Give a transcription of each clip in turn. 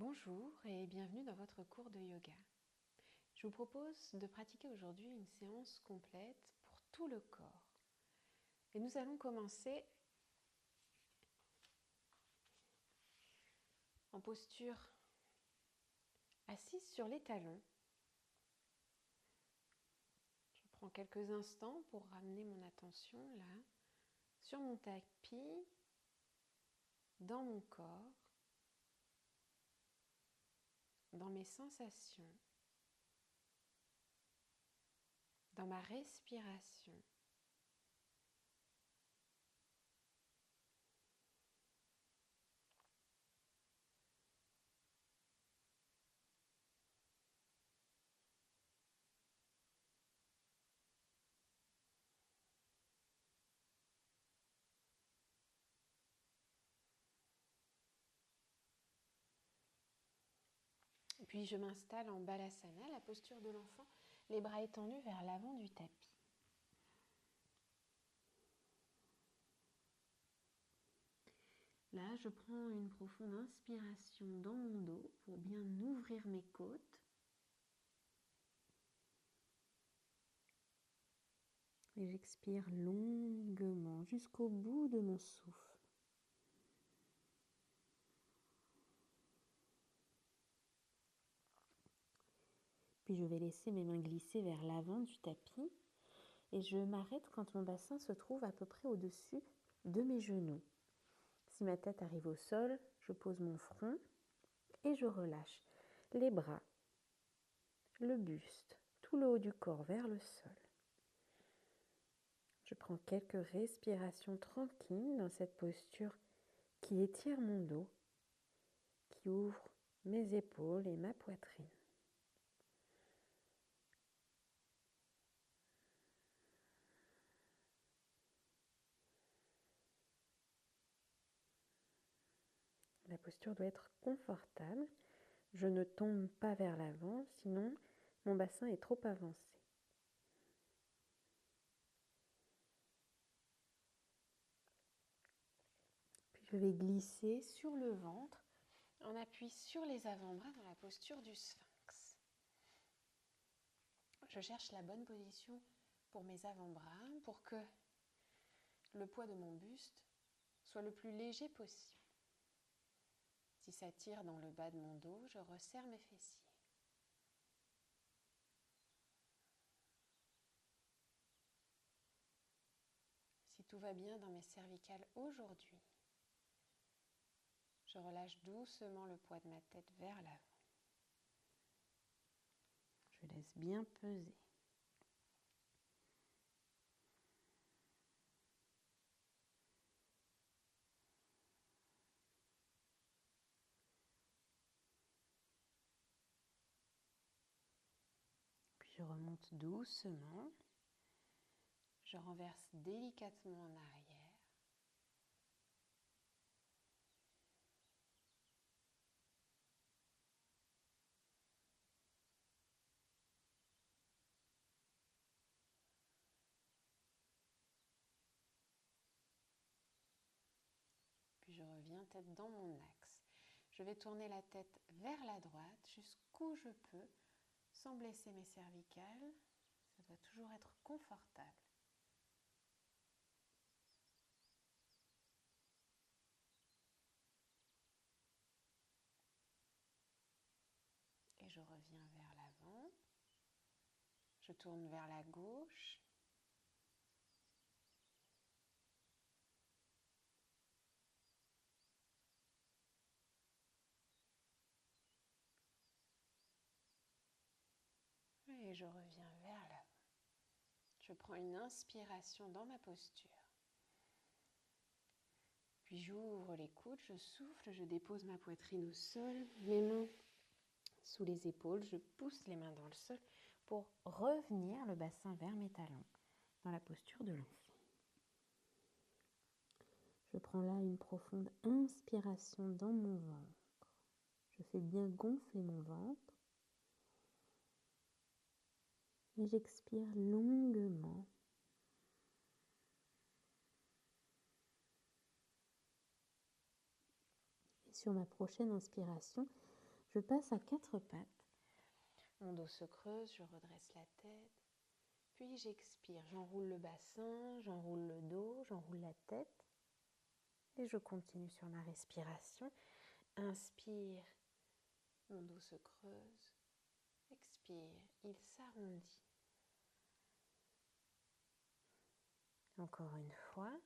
Bonjour et bienvenue dans votre cours de yoga. Je vous propose de pratiquer aujourd'hui une séance complète pour tout le corps. Et nous allons commencer en posture assise sur les talons. Je prends quelques instants pour ramener mon attention là, sur mon tapis, dans mon corps, dans mes sensations, dans ma respiration. Puis je m'installe en Balasana, la posture de l'enfant, les bras étendus vers l'avant du tapis. Là, je prends une profonde inspiration dans mon dos pour bien ouvrir mes côtes. Et j'expire longuement jusqu'au bout de mon souffle. Puis je vais laisser mes mains glisser vers l'avant du tapis et je m'arrête quand mon bassin se trouve à peu près au-dessus de mes genoux. Si ma tête arrive au sol, je pose mon front et je relâche les bras, le buste, tout le haut du corps vers le sol. Je prends quelques respirations tranquilles dans cette posture qui étire mon dos, qui ouvre mes épaules et ma poitrine. La posture doit être confortable. Je ne tombe pas vers l'avant, sinon mon bassin est trop avancé. Puis je vais glisser sur le ventre en appui sur les avant-bras dans la posture du sphinx. Je cherche la bonne position pour mes avant-bras pour que le poids de mon buste soit le plus léger possible. Si ça tire dans le bas de mon dos, je resserre mes fessiers. Si tout va bien dans mes cervicales aujourd'hui, je relâche doucement le poids de ma tête vers l'avant. Je laisse bien peser. Puis je remonte doucement. Je renverse délicatement en arrière. Puis je reviens tête dans mon axe. Je vais tourner la tête vers la droite jusqu'où je peux, sans blesser mes cervicales. Ça doit toujours être confortable. Et je reviens vers l'avant. Je tourne vers la gauche. Et je reviens vers l'avant. Je prends une inspiration dans ma posture. Puis j'ouvre les coudes, je souffle, je dépose ma poitrine au sol, mes mains sous les épaules, je pousse les mains dans le sol pour revenir le bassin vers mes talons dans la posture de l'enfant. Je prends là une profonde inspiration dans mon ventre. Je fais bien gonfler mon ventre. Et j'expire longuement. Et sur ma prochaine inspiration, Je passe à 4 pattes. Mon dos se creuse, je redresse la tête. Puis j'expire, j'enroule le bassin, j'enroule le dos, j'enroule la tête. Et je continue sur ma respiration. Inspire, mon dos se creuse. Expire, il s'arrondit. Encore une fois.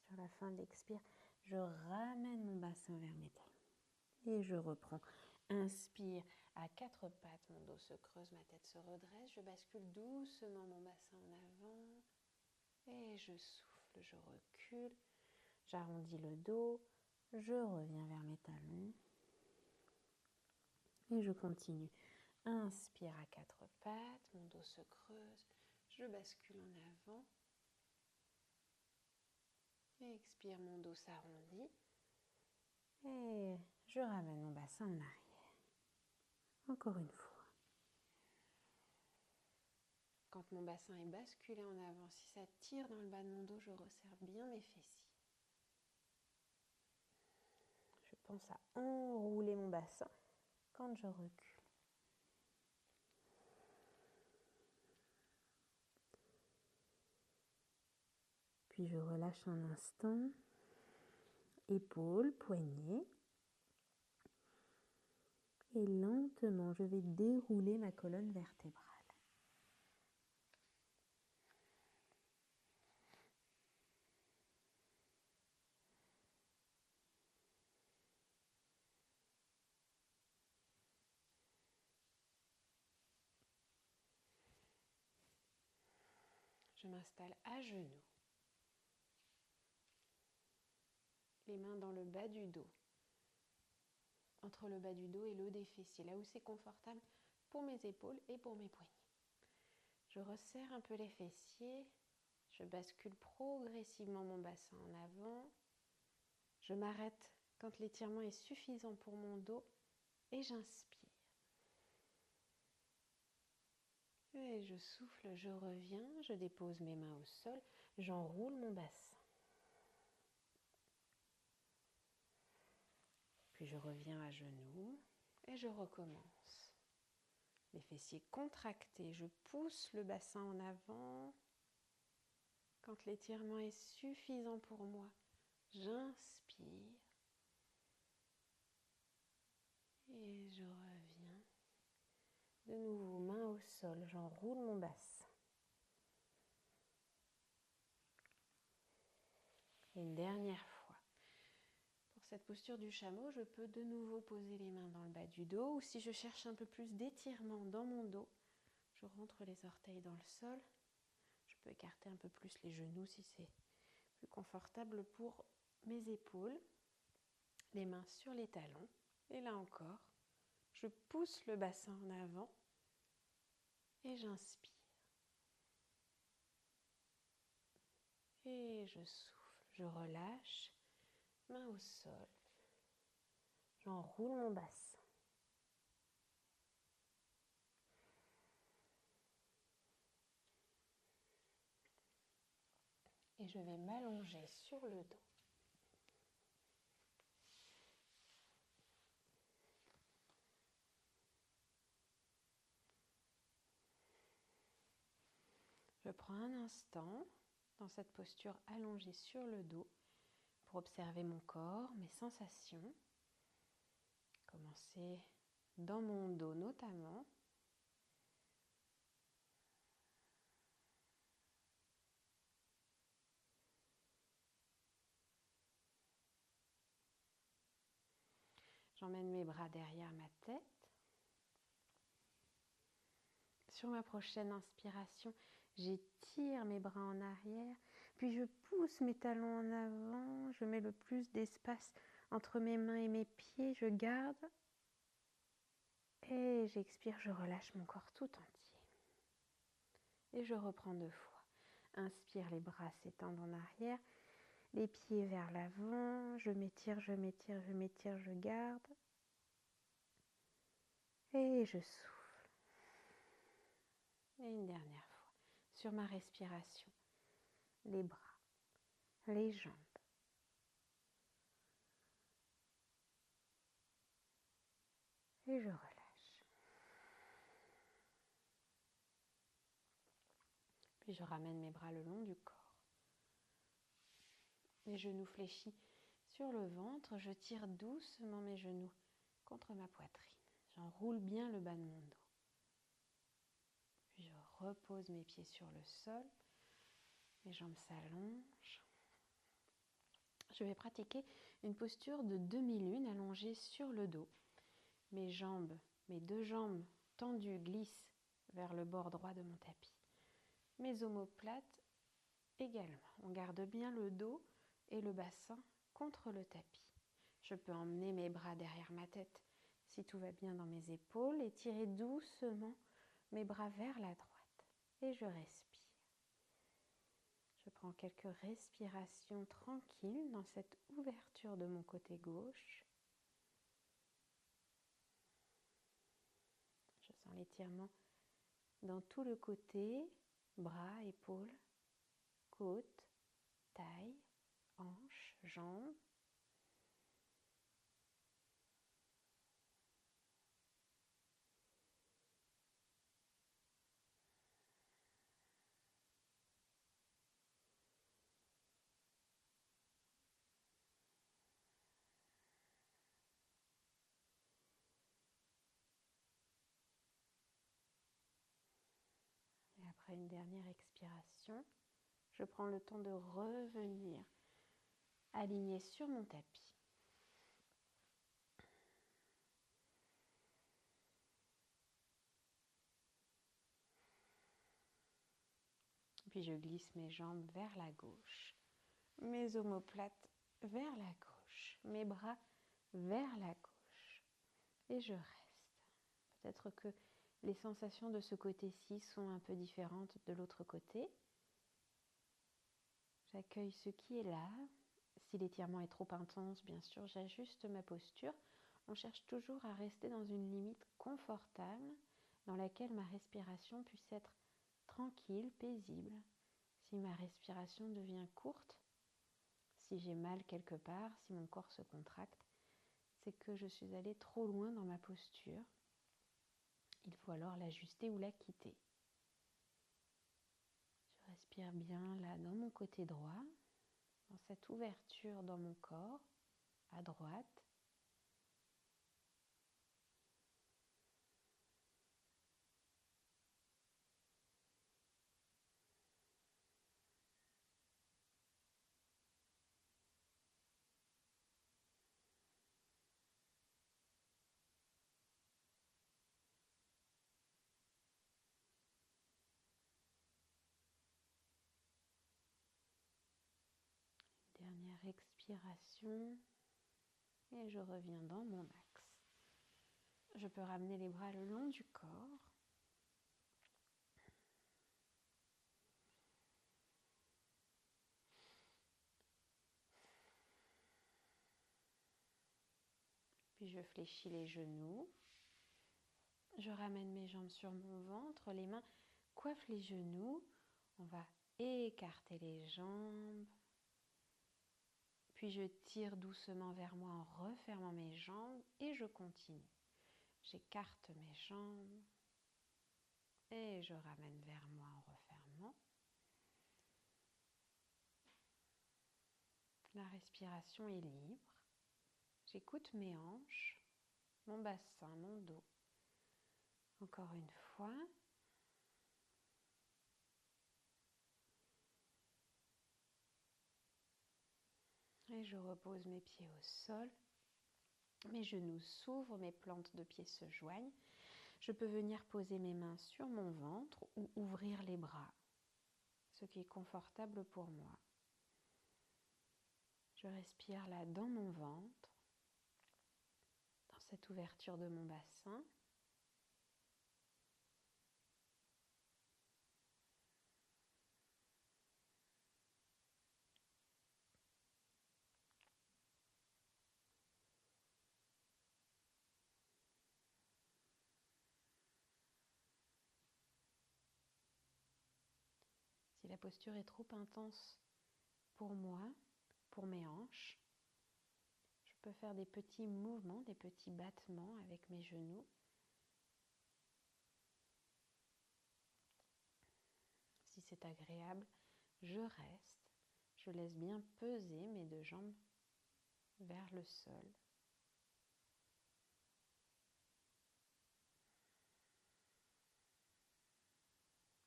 Sur la fin de l'expire, je ramène mon bassin vers mes talons. Et je reprends. Inspire, à 4 pattes, mon dos se creuse, ma tête se redresse. Je bascule doucement mon bassin en avant. Et je souffle, je recule. J'arrondis le dos. Je reviens vers mes talons. Et je continue. Inspire à 4 pattes, mon dos se creuse. Je bascule en avant. Et expire, mon dos s'arrondit. Et je ramène mon bassin en arrière. Encore une fois. Quand mon bassin est basculé en avant, si ça tire dans le bas de mon dos, je resserre bien mes fessiers. Je pense à enrouler mon bassin quand je recule. Puis je relâche un instant. Épaules, poignets. Et lentement, je vais dérouler ma colonne vertébrale. Je m'installe à genoux. Les mains dans le bas du dos. Entre le bas du dos et le haut des fessiers, là où c'est confortable pour mes épaules et pour mes poignets. Je resserre un peu les fessiers. Je bascule progressivement mon bassin en avant. Je m'arrête quand l'étirement est suffisant pour mon dos et j'inspire. Et je souffle, je reviens, je dépose mes mains au sol, j'enroule mon bassin. Puis je reviens à genoux et je recommence. Les fessiers contractés, je pousse le bassin en avant. Quand l'étirement est suffisant pour moi, j'inspire. Et je reviens. De nouveau, main au sol, j'enroule mon bassin. Et une dernière fois. Pour cette posture du chameau, je peux de nouveau poser les mains dans le bas du dos. Ou si je cherche un peu plus d'étirement dans mon dos, je rentre les orteils dans le sol. Je peux écarter un peu plus les genoux si c'est plus confortable pour mes épaules. Les mains sur les talons. Et là encore, je pousse le bassin en avant et j'inspire. Et je souffle, je relâche, main au sol. J'enroule mon bassin. Et je vais m'allonger sur le dos. Je prends un instant dans cette posture allongée sur le dos pour observer mon corps, mes sensations. Commencer dans mon dos notamment. J'emmène mes bras derrière ma tête. Sur ma prochaine inspiration, j'étire mes bras en arrière, puis je pousse mes talons en avant, je mets le plus d'espace entre mes mains et mes pieds, je garde et j'expire, je relâche mon corps tout entier. Et je reprends 2 fois. Inspire, les bras s'étendent en arrière, les pieds vers l'avant, je m'étire, je m'étire, je m'étire, je garde et je souffle. Et une dernière fois, sur ma respiration, les bras les jambes. Et je relâche. Puis je ramène mes bras le long du corps. Mes genoux fléchis sur le ventre, je tire doucement mes genoux contre ma poitrine. J'enroule bien le bas de mon dos. Puis je repose mes pieds sur le sol. Mes jambes s'allongent. Je vais pratiquer une posture de demi-lune allongée sur le dos. Mes deux jambes tendues glissent vers le bord droit de mon tapis. Mes omoplates également. On garde bien le dos et le bassin contre le tapis. Je peux emmener mes bras derrière ma tête si tout va bien dans mes épaules et tirer doucement mes bras vers la droite. Et je respire. Je prends quelques respirations tranquilles dans cette ouverture de mon côté gauche. Je sens l'étirement dans tout le côté, bras, épaules, côte, taille, hanches, jambes. Et après une dernière expiration, je prends le temps de revenir aligné sur mon tapis. Puis je glisse mes jambes vers la gauche, mes omoplates vers la gauche, mes bras vers la gauche. Et je reste. Peut-être que les sensations de ce côté-ci sont un peu différentes de l'autre côté. J'accueille ce qui est là. Si l'étirement est trop intense, bien sûr, j'ajuste ma posture. On cherche toujours à rester dans une limite confortable dans laquelle ma respiration puisse être tranquille, paisible. Si ma respiration devient courte, si j'ai mal quelque part, si mon corps se contracte, c'est que je suis allée trop loin dans ma posture. Il faut alors l'ajuster ou la quitter. Je respire bien là dans mon côté droit, dans cette ouverture dans mon corps, à droite. Dernière expiration et je reviens dans mon axe. Je peux ramener les bras le long du corps. Puis je fléchis les genoux. Je ramène mes jambes sur mon ventre, les mains coiffent les genoux. On va écarter les jambes. Puis je tire doucement vers moi en refermant mes jambes et je continue. J'écarte mes jambes et je ramène vers moi en refermant. La respiration est libre. J'écoute mes hanches, mon bassin, mon dos. Encore une fois. Et je repose mes pieds au sol. Mes genoux s'ouvrent, mes plantes de pieds se joignent. Je peux venir poser mes mains sur mon ventre ou ouvrir les bras, ce qui est confortable pour moi. Je respire là dans mon ventre, dans cette ouverture de mon bassin. Si la posture est trop intense pour moi, pour mes hanches. Je peux faire des petits mouvements, des petits battements avec mes genoux. Si c'est agréable, je reste. Je laisse bien peser mes deux jambes vers le sol.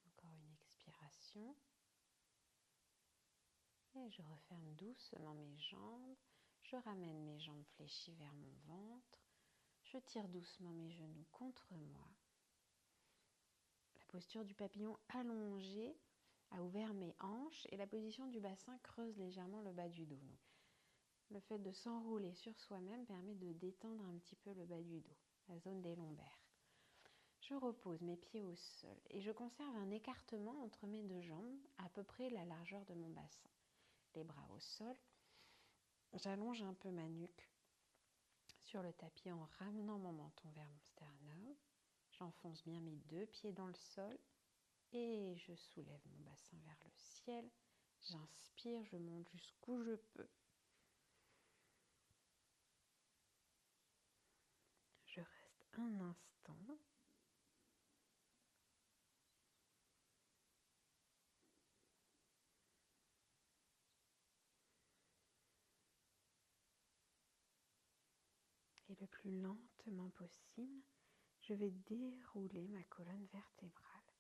Encore une expiration. Et je referme doucement mes jambes. Je ramène mes jambes fléchies vers mon ventre. Je tire doucement mes genoux contre moi. La posture du papillon allongé a ouvert mes hanches et la position du bassin creuse légèrement le bas du dos. Donc, le fait de s'enrouler sur soi-même permet de détendre un petit peu le bas du dos, la zone des lombaires. Je repose mes pieds au sol et je conserve un écartement entre mes deux jambes, à peu près la largeur de mon bassin. Les bras au sol. J'allonge un peu ma nuque sur le tapis en ramenant mon menton vers mon sternum. J'enfonce bien mes deux pieds dans le sol et je soulève mon bassin vers le ciel. J'inspire, je monte jusqu'où je peux. Je reste un instant. Et le plus lentement possible, je vais dérouler ma colonne vertébrale.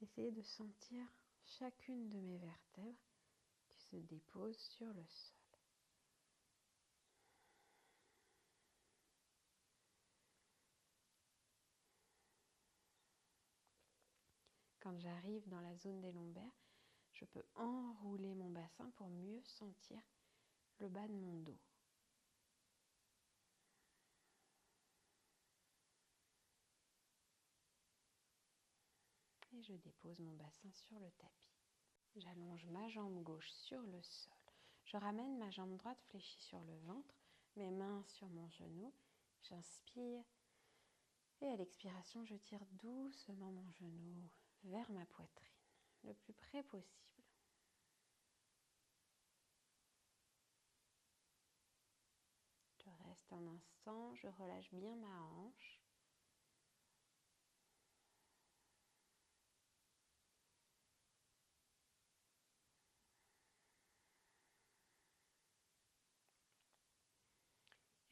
Essayez de sentir chacune de mes vertèbres qui se déposent sur le sol. Quand j'arrive dans la zone des lombaires, je peux enrouler mon bassin pour mieux sentir le bas de mon dos. Et je dépose mon bassin sur le tapis. J'allonge ma jambe gauche sur le sol. Je ramène ma jambe droite fléchie sur le ventre, mes mains sur mon genou. J'inspire et à l'expiration, je tire doucement mon genou vers ma poitrine, le plus près possible. Je reste un instant, je relâche bien ma hanche.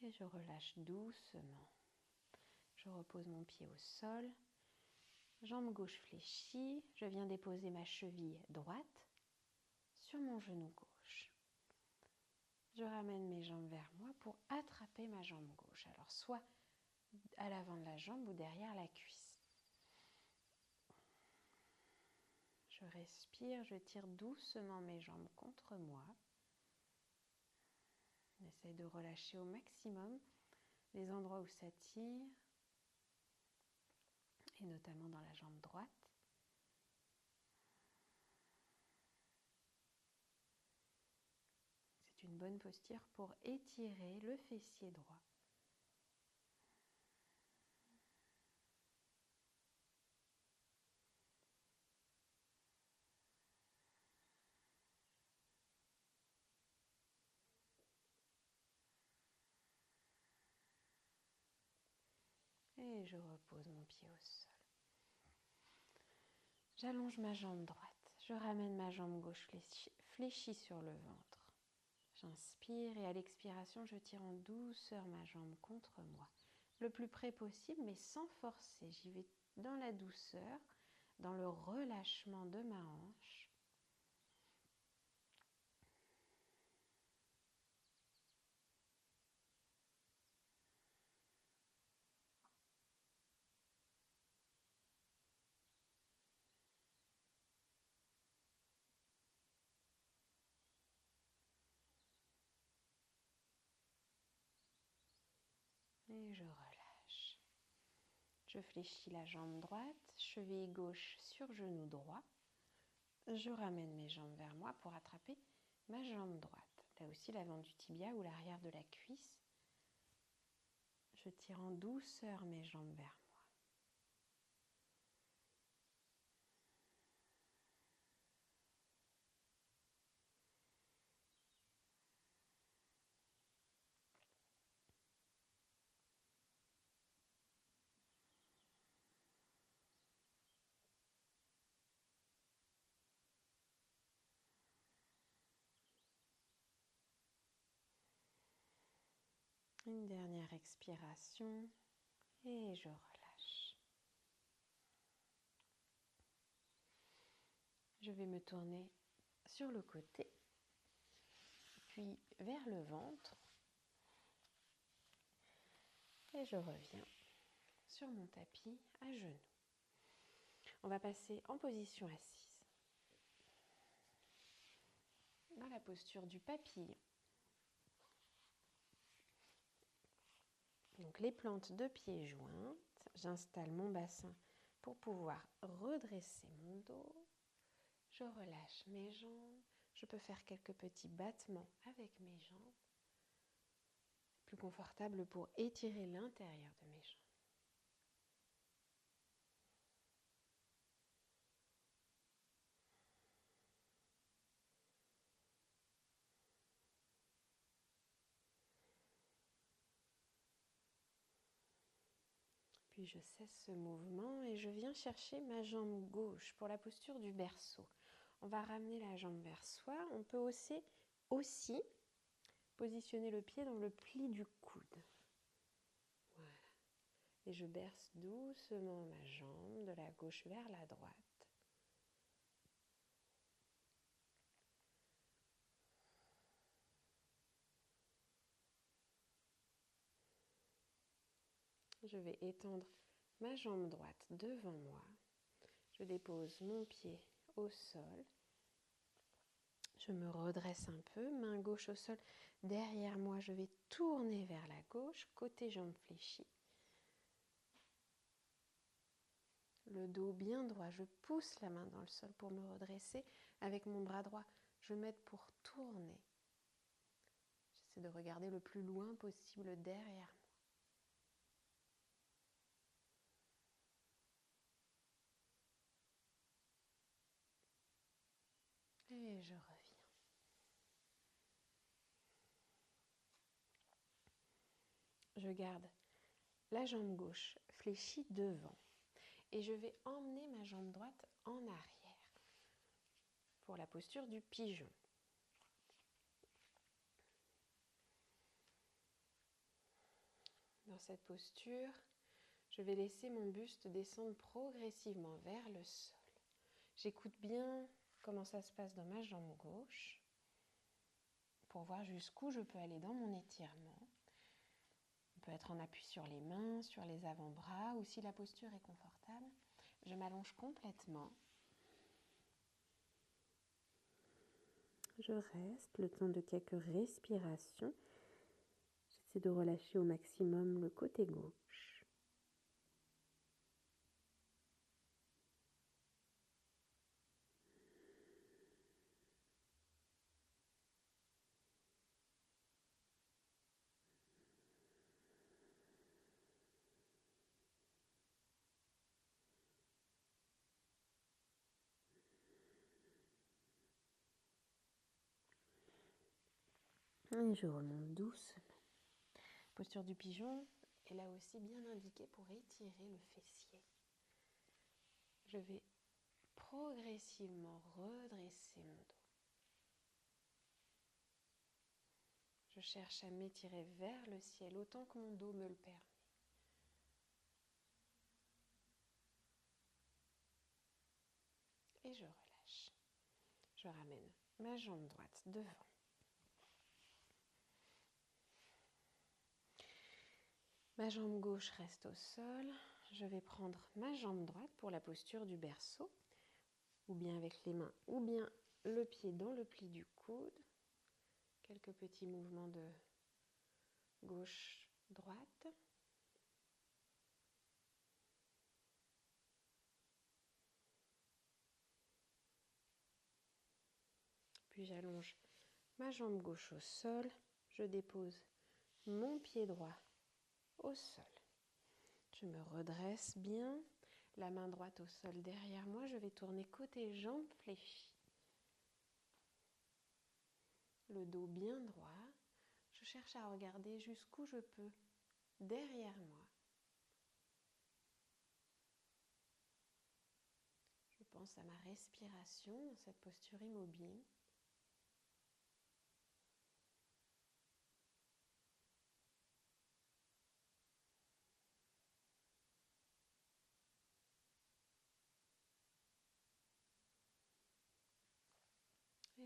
Et je relâche doucement. Je repose mon pied au sol, jambe gauche fléchie. Je viens déposer ma cheville droite sur mon genou gauche. Je ramène mes jambes vers moi pour attraper ma jambe gauche. Alors soit à l'avant de la jambe ou derrière la cuisse. Je respire, je tire doucement mes jambes contre moi. J'essaie de relâcher au maximum les endroits où ça tire, et notamment dans la jambe droite. C'est une bonne posture pour étirer le fessier droit. Et je repose mon pied au sol. J'allonge ma jambe droite. Je ramène ma jambe gauche fléchie sur le ventre. J'inspire et à l'expiration, je tire en douceur ma jambe contre moi. Le plus près possible, mais sans forcer. J'y vais dans la douceur, dans le relâchement de ma hanche. Et je relâche. Je fléchis la jambe droite, cheville gauche sur genou droit. Je ramène mes jambes vers moi pour attraper ma jambe droite. Là aussi l'avant du tibia ou l'arrière de la cuisse. Je tire en douceur mes jambes vers moi. Une dernière expiration et je relâche. Je vais me tourner sur le côté, puis vers le ventre et je reviens sur mon tapis à genoux. On va passer en position assise, dans la posture du papillon. Donc les plantes de pieds jointes, j'installe mon bassin pour pouvoir redresser mon dos. Je relâche mes jambes, je peux faire quelques petits battements avec mes jambes. Plus confortable pour étirer l'intérieur de mes jambes. Puis je cesse ce mouvement et je viens chercher ma jambe gauche pour la posture du berceau. On va ramener la jambe vers soi. On peut aussi positionner le pied dans le pli du coude. Voilà. Et je berce doucement ma jambe de la gauche vers la droite. Je vais étendre ma jambe droite devant moi. Je dépose mon pied au sol. Je me redresse un peu, main gauche au sol. Derrière moi, je vais tourner vers la gauche, côté jambe fléchie. Le dos bien droit, je pousse la main dans le sol pour me redresser. Avec mon bras droit, je m'aide pour tourner. J'essaie de regarder le plus loin possible derrière moi. Et je reviens. Je garde la jambe gauche fléchie devant. Et je vais emmener ma jambe droite en arrière pour la posture du pigeon. Dans cette posture, je vais laisser mon buste descendre progressivement vers le sol. J'écoute bien comment ça se passe dans ma jambe gauche pour voir jusqu'où je peux aller dans mon étirement. On peut être en appui sur les mains, sur les avant-bras, ou si la posture est confortable, je m'allonge complètement. Je reste le temps de quelques respirations. J'essaie de relâcher au maximum le côté gauche. Et je remonte doucement. Posture du pigeon est là aussi bien indiquée pour étirer le fessier. Je vais progressivement redresser mon dos. Je cherche à m'étirer vers le ciel autant que mon dos me le permet. Et je relâche. Je ramène ma jambe droite devant. Ma jambe gauche reste au sol. Je vais prendre ma jambe droite pour la posture du berceau, ou bien avec les mains, ou bien le pied dans le pli du coude. Quelques petits mouvements de gauche-droite. Puis j'allonge ma jambe gauche au sol. Je dépose mon pied droit au sol. Je me redresse bien. La main droite au sol derrière moi. Je vais tourner côté jambe fléchie. Le dos bien droit. Je cherche à regarder jusqu'où je peux derrière moi. Je pense à ma respiration dans cette posture immobile.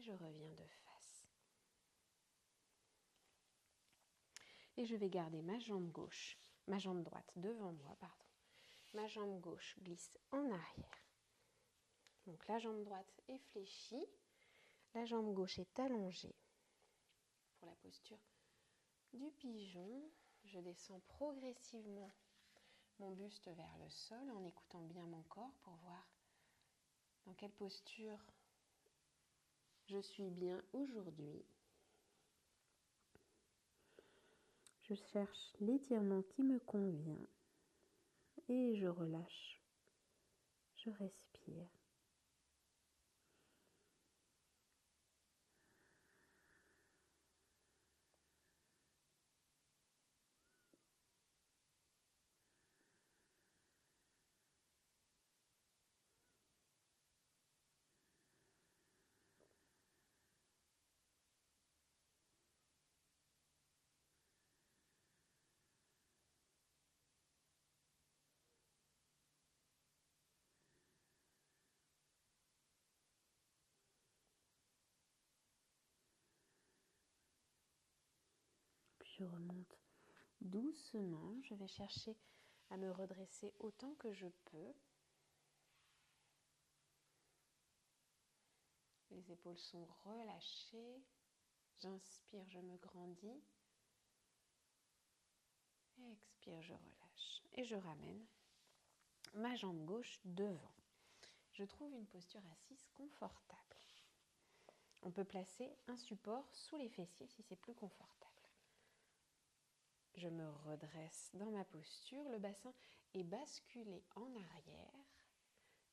je reviens de face. Et je vais garder ma jambe droite devant moi, pardon. Ma jambe gauche glisse en arrière. Donc la jambe droite est fléchie, la jambe gauche est allongée. Pour la posture du pigeon, je descends progressivement mon buste vers le sol en écoutant bien mon corps pour voir dans quelle posture je suis bien aujourd'hui. Je cherche l'étirement qui me convient et je relâche. Je respire. Puis je remonte doucement. Je vais chercher à me redresser autant que je peux. Les épaules sont relâchées. J'inspire, je me grandis. Expire, je relâche. Et je ramène ma jambe gauche devant. Je trouve une posture assise confortable. On peut placer un support sous les fessiers si c'est plus confortable. Je me redresse dans ma posture. Le bassin est basculé en arrière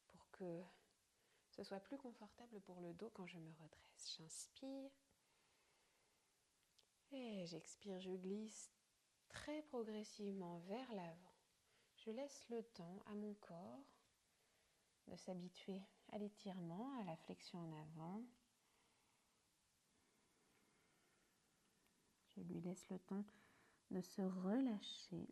pour que ce soit plus confortable pour le dos quand je me redresse. J'inspire et j'expire. Je glisse très progressivement vers l'avant. Je laisse le temps à mon corps de s'habituer à l'étirement, à la flexion en avant. Je lui laisse le temps de se relâcher.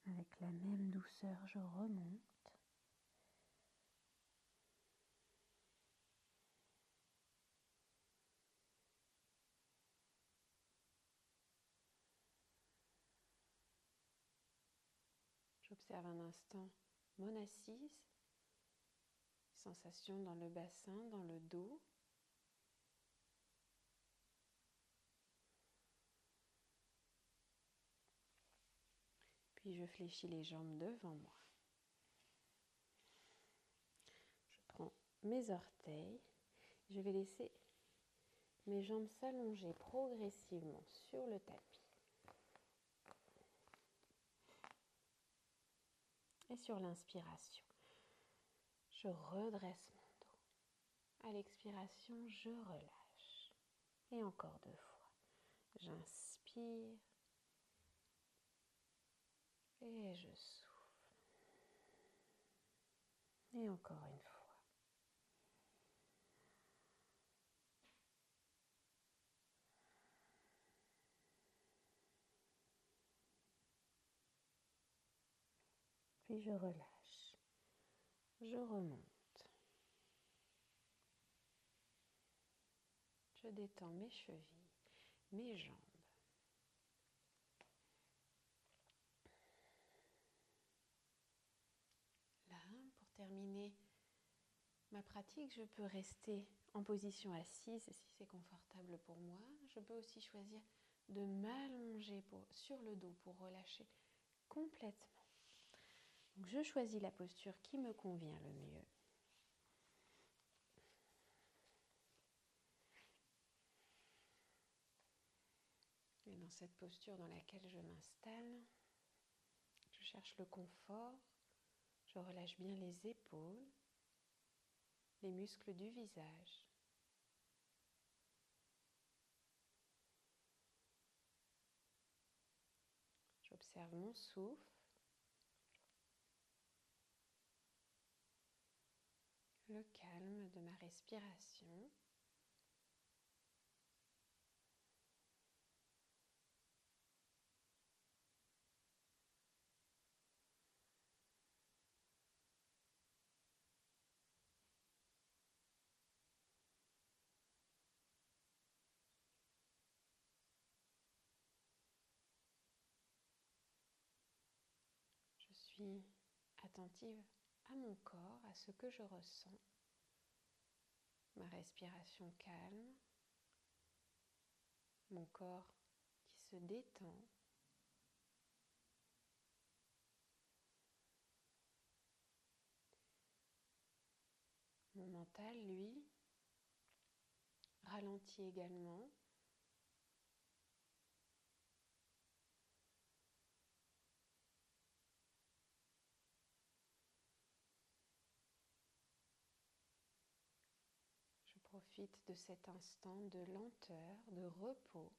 Avec la même douceur, je remonte. J'observe un instant mon assise, sensation dans le bassin, dans le dos. Puis je fléchis les jambes devant moi. Je prends mes orteils. Je vais laisser mes jambes s'allonger progressivement sur le tapis. Et sur l'inspiration, je redresse mon dos. À l'expiration, je relâche. Et encore 2 fois. J'inspire et je souffle. Et encore une fois. Puis je relâche. Je remonte. Je détends mes chevilles, mes jambes. Là, pour terminer ma pratique, je peux rester en position assise si c'est confortable pour moi. Je peux aussi choisir de m'allonger sur le dos pour relâcher complètement. Donc, je choisis la posture qui me convient le mieux. Et dans cette posture dans laquelle je m'installe, je cherche le confort. Je relâche bien les épaules, les muscles du visage. J'observe mon souffle. le calme de ma respiration. Je suis attentive à mon corps, à ce que je ressens, ma respiration calme, mon corps qui se détend. Mon mental, lui, ralentit également. Je profite de cet instant de lenteur, de repos.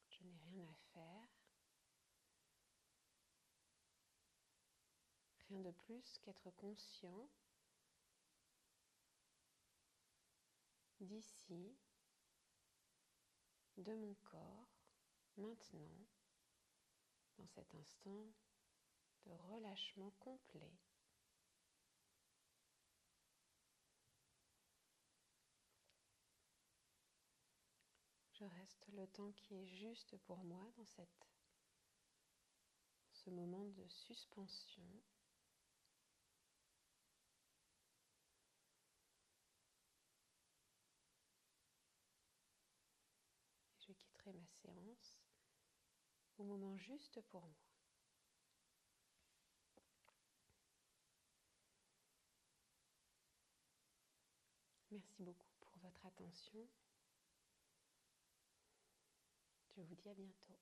Je n'ai rien à faire, rien de plus qu'être conscient d'ici, de mon corps, maintenant, dans cet instant de relâchement complet. Je reste le temps qui est juste pour moi dans ce moment de suspension. Et je quitterai ma séance au moment juste pour moi. Merci beaucoup pour votre attention. Je vous dis à bientôt.